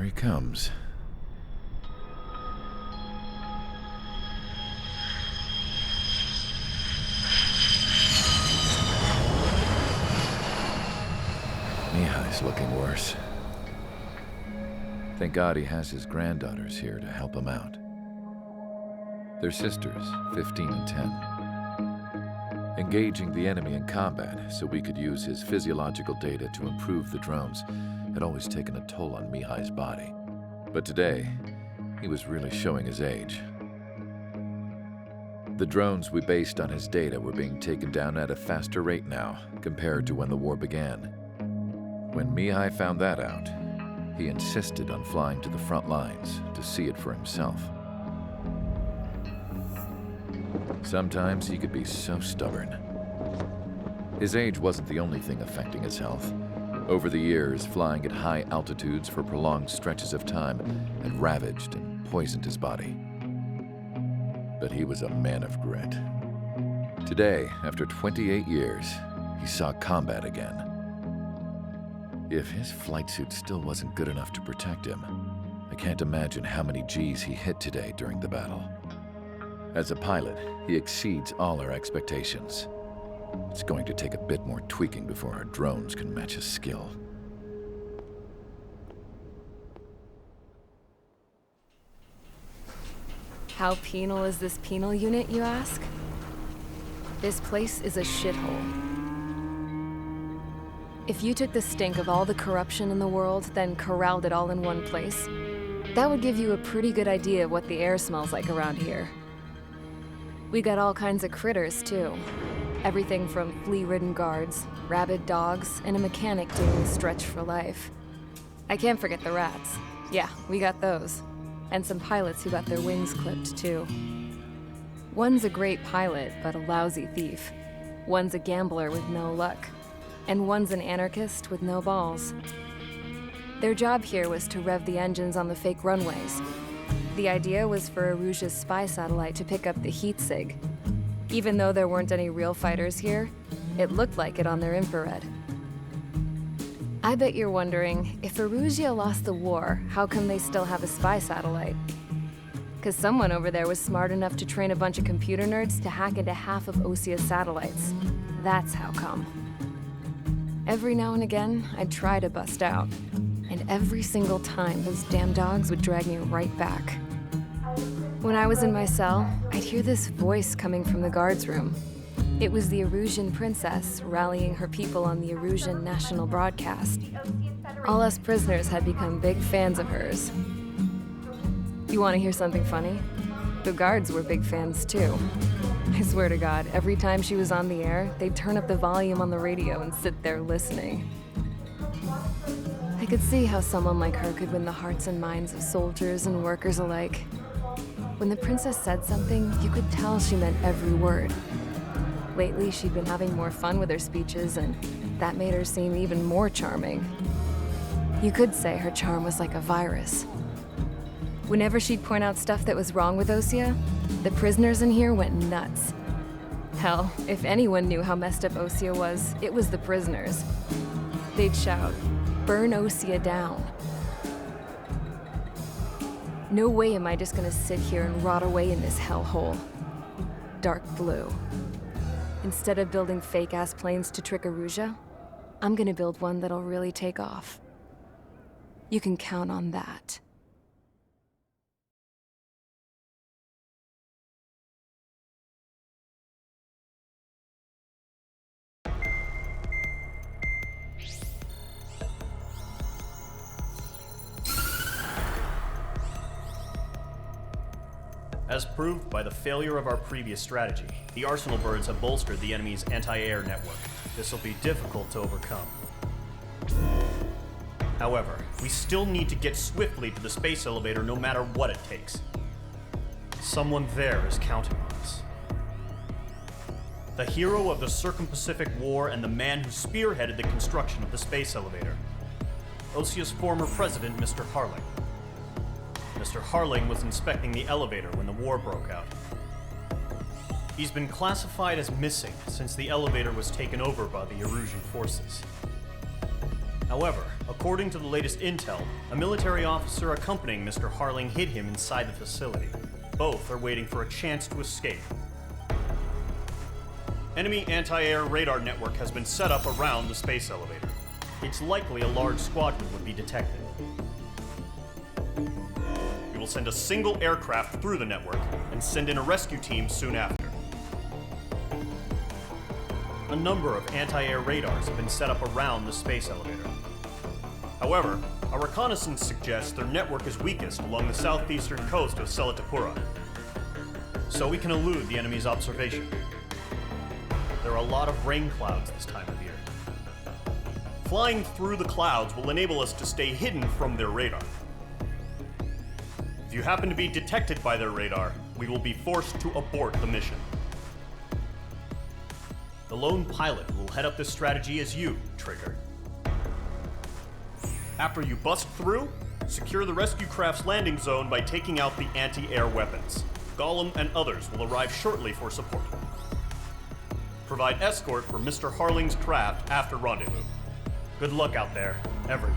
he comes. Mihai's looking worse. Thank God he has his granddaughters here to help him out. They're sisters, 15 and 10. Engaging the enemy in combat so we could use his physiological data to improve the drones had always taken a toll on Mihai's body. But today, he was really showing his age. The drones we based on his data were being taken down at a faster rate now compared to when the war began. When Mihai found that out, he insisted on flying to the front lines to see it for himself. Sometimes he could be so stubborn. His age wasn't the only thing affecting his health. Over the years, flying at high altitudes for prolonged stretches of time had ravaged and poisoned his body. But he was a man of grit. Today, after 28 years, he saw combat again. If his flight suit still wasn't good enough to protect him, I can't imagine how many Gs he hit today during the battle. As a pilot, he exceeds all our expectations. It's going to take a bit more tweaking before our drones can match his skill. How penal is this penal unit, you ask? This place is a shithole. If you took the stink of all the corruption in the world, then corralled it all in one place, that would give you a pretty good idea of what the air smells like around here. We got all kinds of critters, too. Everything from flea-ridden guards, rabid dogs, and a mechanic doing stretch for life. I can't forget the rats. Yeah, we got those. And some pilots who got their wings clipped, too. One's a great pilot, but a lousy thief. One's a gambler with no luck. And one's an anarchist with no balls. Their job here was to rev the engines on the fake runways. The idea was for Aruja's spy satellite to pick up the heat sig. Even though there weren't any real fighters here, it looked like it on their infrared. I bet you're wondering, if Aruja lost the war, how come they still have a spy satellite? 'Cause someone over there was smart enough to train a bunch of computer nerds to hack into half of Osia's satellites. That's how come. Every now and again, I'd try to bust out. And every single time, those damn dogs would drag me right back. When I was in my cell, I'd hear this voice coming from the guards room. It was the Erusian princess rallying her people on the Erusian national broadcast. All us prisoners had become big fans of hers. You want to hear something funny? The guards were big fans too. I swear to God, every time she was on the air, they'd turn up the volume on the radio and sit there listening. I could see how someone like her could win the hearts and minds of soldiers and workers alike. When the princess said something, you could tell she meant every word. Lately, she'd been having more fun with her speeches, and that made her seem even more charming. You could say her charm was like a virus. Whenever she'd point out stuff that was wrong with Osia, the prisoners in here went nuts. Hell, if anyone knew how messed up Osia was, it was the prisoners. They'd shout, "Burn Osia down." No way am I just gonna sit here and rot away in this hellhole. Dark blue. Instead of building fake-ass planes to trick Aruja, I'm gonna build one that'll really take off. You can count on that. As proved by the failure of our previous strategy, the Arsenal birds have bolstered the enemy's anti-air network. This will be difficult to overcome. However, we still need to get swiftly to the space elevator no matter what it takes. Someone there is counting on us. The hero of the Circum-Pacific War and the man who spearheaded the construction of the space elevator. Osia's former president, Mr. Harling. Mr. Harling was inspecting the elevator when the war broke out. He's been classified as missing since the elevator was taken over by the Erusian forces. However, According to the latest intel, a military officer accompanying Mr. Harling hid him inside the facility. Both are waiting for a chance to escape. Enemy anti-air radar network has been set up around the space elevator. It's likely a large squadron would be detected. We will send a single aircraft through the network and send in a rescue team soon after. A number of anti-air radars have been set up around the space elevator. However, our reconnaissance suggests their network is weakest along the southeastern coast of Selatapura, so we can elude the enemy's observation. There are a lot of rain clouds this time of year. Flying through the clouds will enable us to stay hidden from their radar. If you happen to be detected by their radar, we will be forced to abort the mission. The lone pilot who will head up this strategy is you, Trigger. After you bust through, secure the rescue craft's landing zone by taking out the anti-air weapons. Gollum and others will arrive shortly for support. Provide escort for Mr. Harling's craft after rendezvous. Good luck out there, everyone.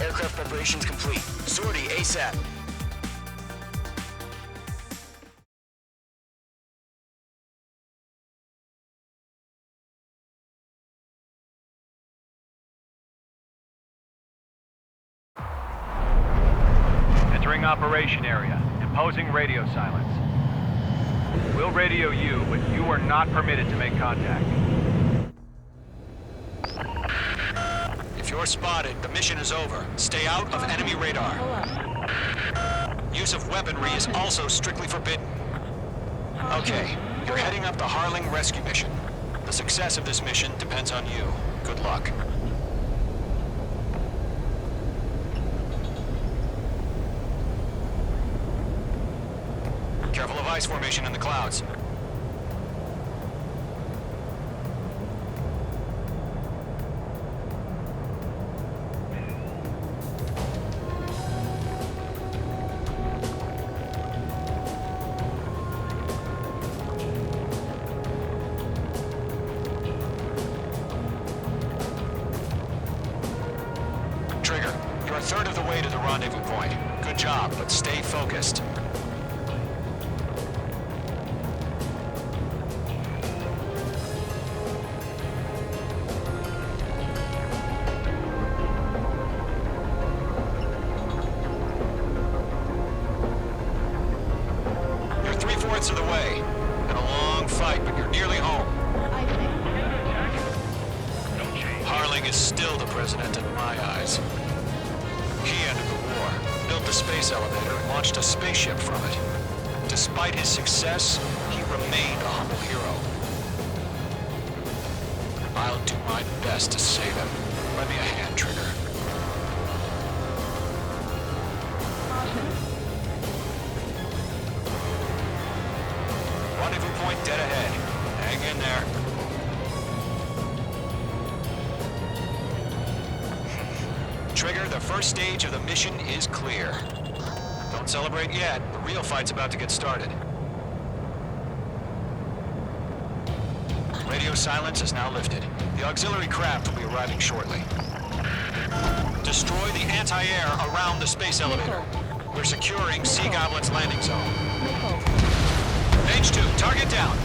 Aircraft preparations complete. Sortie ASAP. Entering operation area. Imposing radio silence. We'll radio you, but you are not permitted to make contact. If you're spotted, the mission is over. Stay out of enemy radar. Use of weaponry is also strictly forbidden. Okay, you're heading up the Harling rescue mission. The success of this mission depends on you. Good luck. Careful of ice formation in the clouds. Trigger, you're a third of the way to the rendezvous point. Good job, but stay focused. You're 3/4 of the way. Been a long fight, but you're nearly home. Harling is still the president in my eyes. He ended the war, built the space elevator, and launched a spaceship from it. Despite his success, he remained a humble hero. I'll do my best to save him. Lend me a hand, Trigger. Rendezvous point dead ahead. Hang in there. Trigger, the first stage of the mission is clear. Don't celebrate yet. The real fight's about to get started. Radio silence is now lifted. The auxiliary craft will be arriving shortly. Destroy the anti-air around the space elevator. We're securing Sea Goblin's landing zone. Page 2, target down.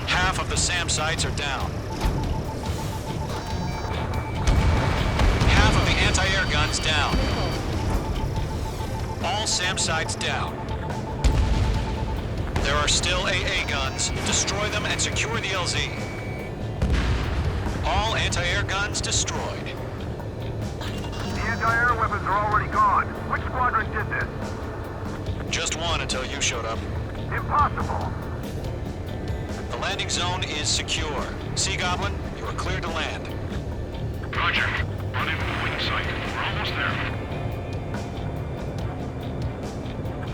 Half of the SAM sites are down. Half of the anti-air guns down. All SAM sites down. There are still AA guns. Destroy them and secure the LZ. All anti-air guns destroyed. The anti-air weapons are already gone. Which squadron did this? Just one until you showed up. Impossible. The landing zone is secure. Sea Goblin, you are cleared to land. Roger. Rendezvous wing site. We're almost there.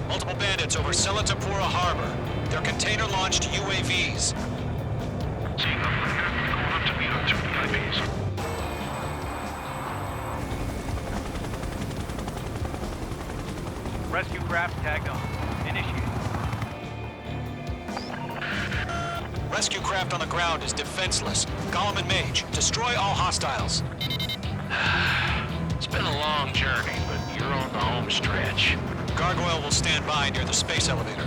Multiple bandits over Selatapura Harbor. They're container-launched UAVs. Seeing up here, going up to meet our two VIPs. Rescue craft tagged on. Initiate. Rescue craft on the ground is defenseless. Gollum and Mage, destroy all hostiles. It's been a long journey, but you're on the home stretch. Gargoyle will stand by near the space elevator.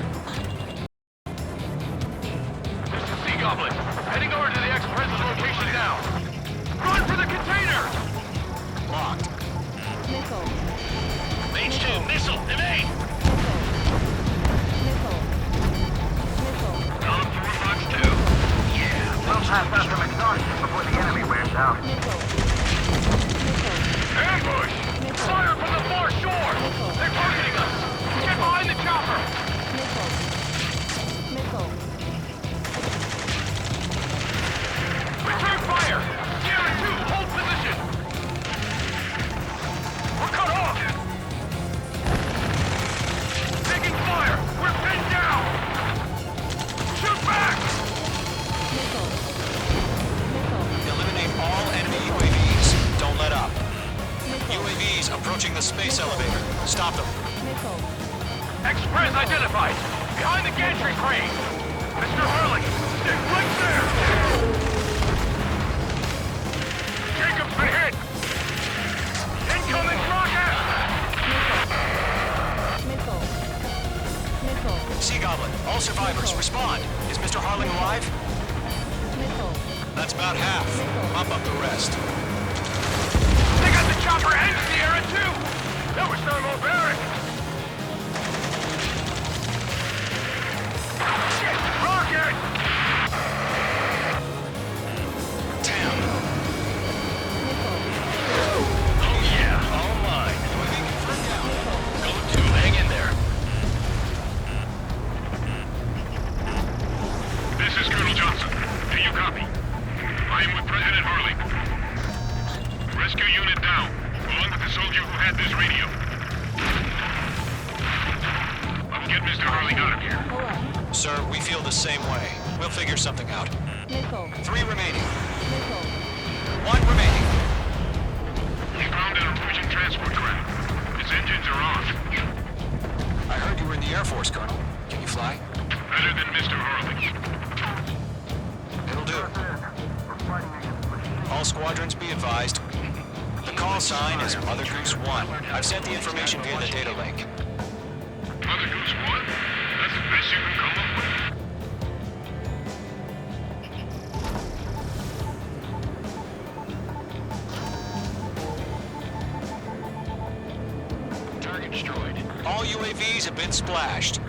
This is Sea Goblin. Heading over to the ex-president's location now. Run for the container! Locked. Nickel. Mage 2, missile, evade! Nickel. Nickel. Got him through box 2. Yeah, We'll pass out some exhaustion before the enemy wears out. Nickel. Ambush! Fire from the far shore! They're targeting us! Get behind the chopper! Nickel. Nickel. Return fire! Sierra 2, hold position! We're cut off! Taking fire! We're pinned down! Shoot back! Nickel. Nickel. Eliminate all enemy UAVs. Don't let up. Nickel. UAVs approaching the space elevator. Stop them. Nickel. Express identified! Behind the gantry crane! Mr. Hurley, stay right there! Jacob's been hit! Incoming rocket! Nickel. Nickel. Sea Goblin, all survivors, respond. Is Mr. Harling alive? Nickel. That's about half. Mop up the rest. They got the chopper and Sierra too! That was thermobaric! Shit! Rocket! Damn. oh yeah, all mine. Go to, hang in there. This is Colonel Johnson. Do you copy? I am with President Harley. Rescue unit down, along with the soldier who had this radio. I'll get Mr. Harley out of here. Sir, we feel the same way. We'll figure something out. Nickel. 3 remaining. Nickel. 1 remaining. We found an Norwegian transport craft. Its engines are off. I heard you were in the Air Force, Colonel. Can you fly? Better than Mr. Harley. It'll do. All squadrons be advised. The call sign is Mother Goose 1. I've sent the information via the data link. Mother Goose 1? That's the best you can come up with. Target destroyed. All UAVs have been splashed.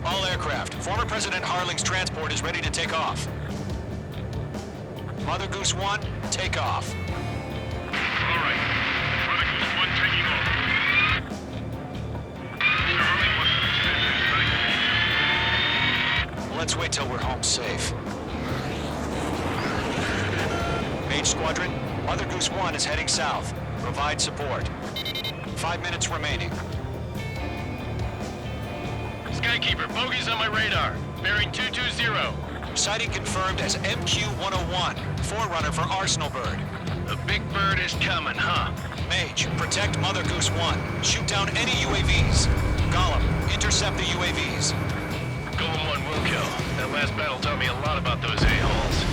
All aircraft. Former President Harling's transport is ready to take off. Mother Goose 1, take off. All right. Mother Goose 1 taking off. Mr. Harley wants to extend his flight. Let's wait till we're home safe. Mage Squadron, Mother Goose 1 is heading south. Provide support. 5 minutes remaining. Skykeeper, bogeys on my radar. Bearing 220. Sighting confirmed as MQ-101, forerunner for Arsenal Bird. The big bird is coming, huh? Mage, protect Mother Goose 1. Shoot down any UAVs. Gollum, intercept the UAVs. Golem 1 will kill. That last battle taught me a lot about those a-holes.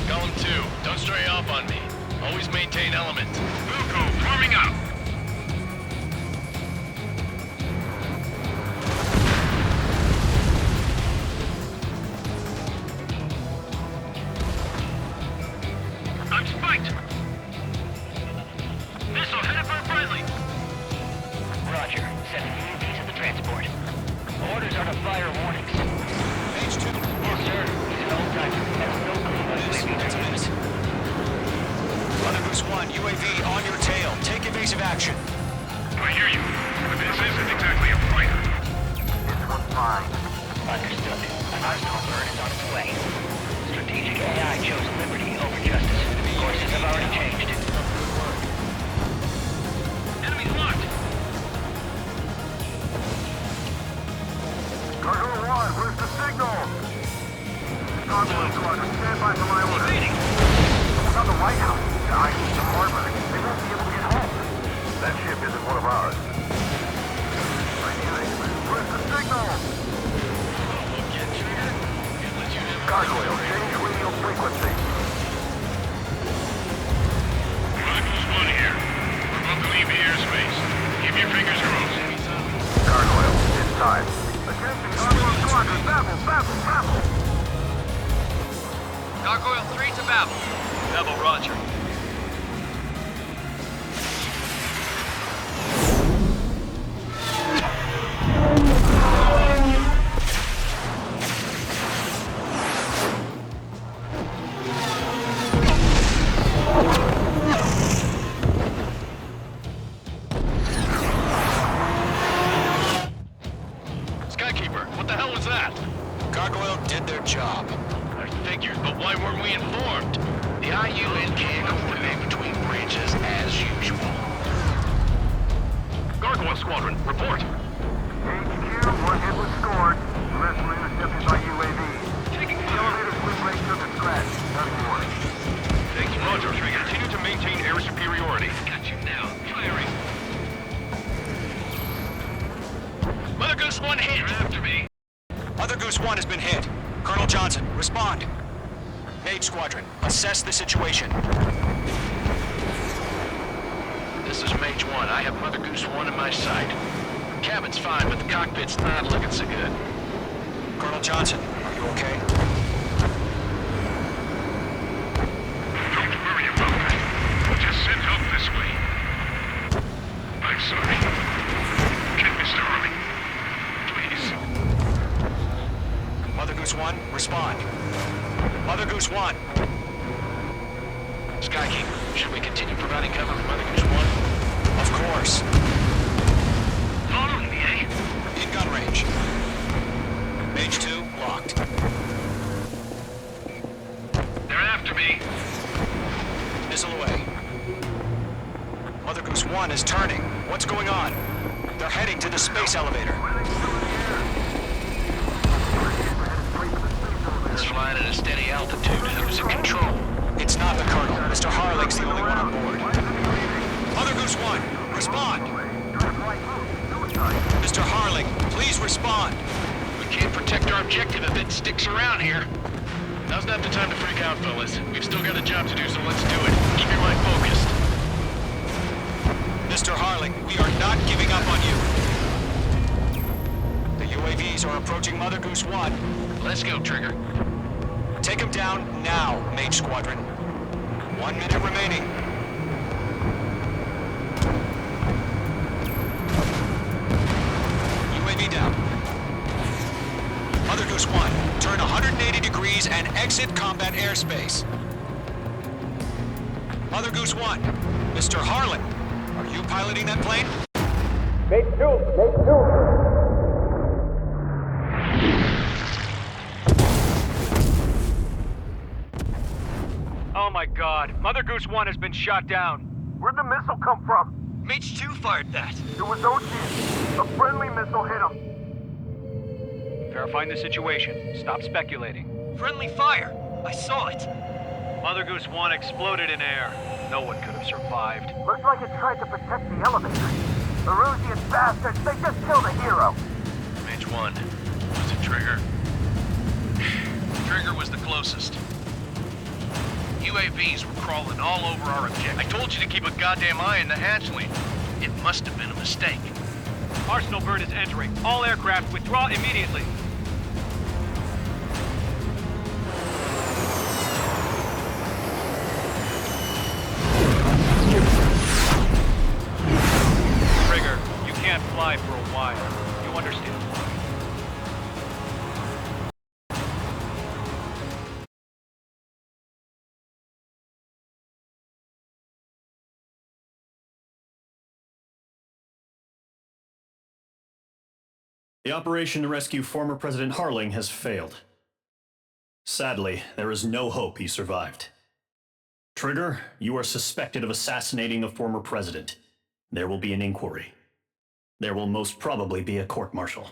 Golem 2, don't stray off on me. Always maintain element. Wilco, forming up. I'm spiked. Missile headed for a friendly. Roger. Sending UAVs action. I hear you, but this isn't exactly a fighter. This one's mine. Understood. An arsenal bird is on its way. Strategic AI chose liberty over justice. Courses have already changed. Enemy's locked. Cargo 1, where's the signal? Cargo Squadron, stand by for my order. It's on the White House, guys. The harbor. They won't be able to get home. That ship isn't one of ours. Where's the signal? Gargoyle, change radio frequency. Oculus 1 here. We're about to leave the airspace. Keep your fingers crossed. Gargoyle, inside. Attention, Gargoyle Squadron, Babel. Gargoyle 3 to Babel. Babel, roger. Skykeeper, what the hell was that? Gargoyle did their job. I figured, but why weren't we informed? The IUN can't coordinate between branches as usual. Gargoyle Squadron, report. HQ, one hit was scored. The rest were intercepted by UAV. Taking The fire. elevator split brake took a scratch. Nothing more. Thanks, Roger. Continue to maintain air superiority. Got you now. Firing. Mother Goose 1 hit! You're after me. Mother Goose 1 has been hit. Colonel Johnson, respond. Mage Squadron, assess the situation. This is Mage 1. I have Mother Goose 1 in my sight. Cabin's fine, but the cockpit's not looking so good. Colonel Johnson, are you okay? Don't worry about that. Just send help this way. I'm sorry. Get Mr. Harley. Please. Mother Goose 1, respond. Mother Goose 1. Skykeeper, should we continue providing cover for Mother Goose 1? Of course. Following me, eh? In gun range. Mage 2, locked. They're after me. Missile away. Mother Goose 1 is turning. What's going on? They're heading to the space elevator. It's flying at a steady altitude. Who's in control? It's not the Colonel. Mr. Harling's the only one on board. Mother Goose 1, respond. Mr. Harling, please respond. We can't protect our objective if it sticks around here. Now's not the time to freak out, fellas. We've still got a job to do, so let's do it. Keep your mind focused. Mr. Harling, we are not giving up on you. The UAVs are approaching Mother Goose 1. Let's go, Trigger. Take him down now, Mage Squadron. 1 minute remaining. UAV down. Mother Goose 1, turn 180 degrees and exit combat airspace. Mother Goose 1, Mr. Harlan, are you piloting that plane? Oh my god. Mother Goose 1 has been shot down. Where'd the missile come from? Mage 2 fired that. It was Ocean. A friendly missile hit him. Verifying the situation. Stop speculating. Friendly fire. I saw it. Mother Goose 1 exploded in air. No one could have survived. Looks like it tried to protect the elevator. The Rusian bastards, they just killed a hero. Mage 1. Was it Trigger? Trigger was the closest. UAVs were crawling all over our objective. I told you to keep a goddamn eye on the hatchling. It must have been a mistake. Arsenal bird is entering. All aircraft withdraw immediately. Trigger, you can't fly for a while. You understand? The operation to rescue former President Harling has failed. Sadly, there is no hope he survived. Trigger, you are suspected of assassinating a former president. There will be an inquiry. There will most probably be a court-martial.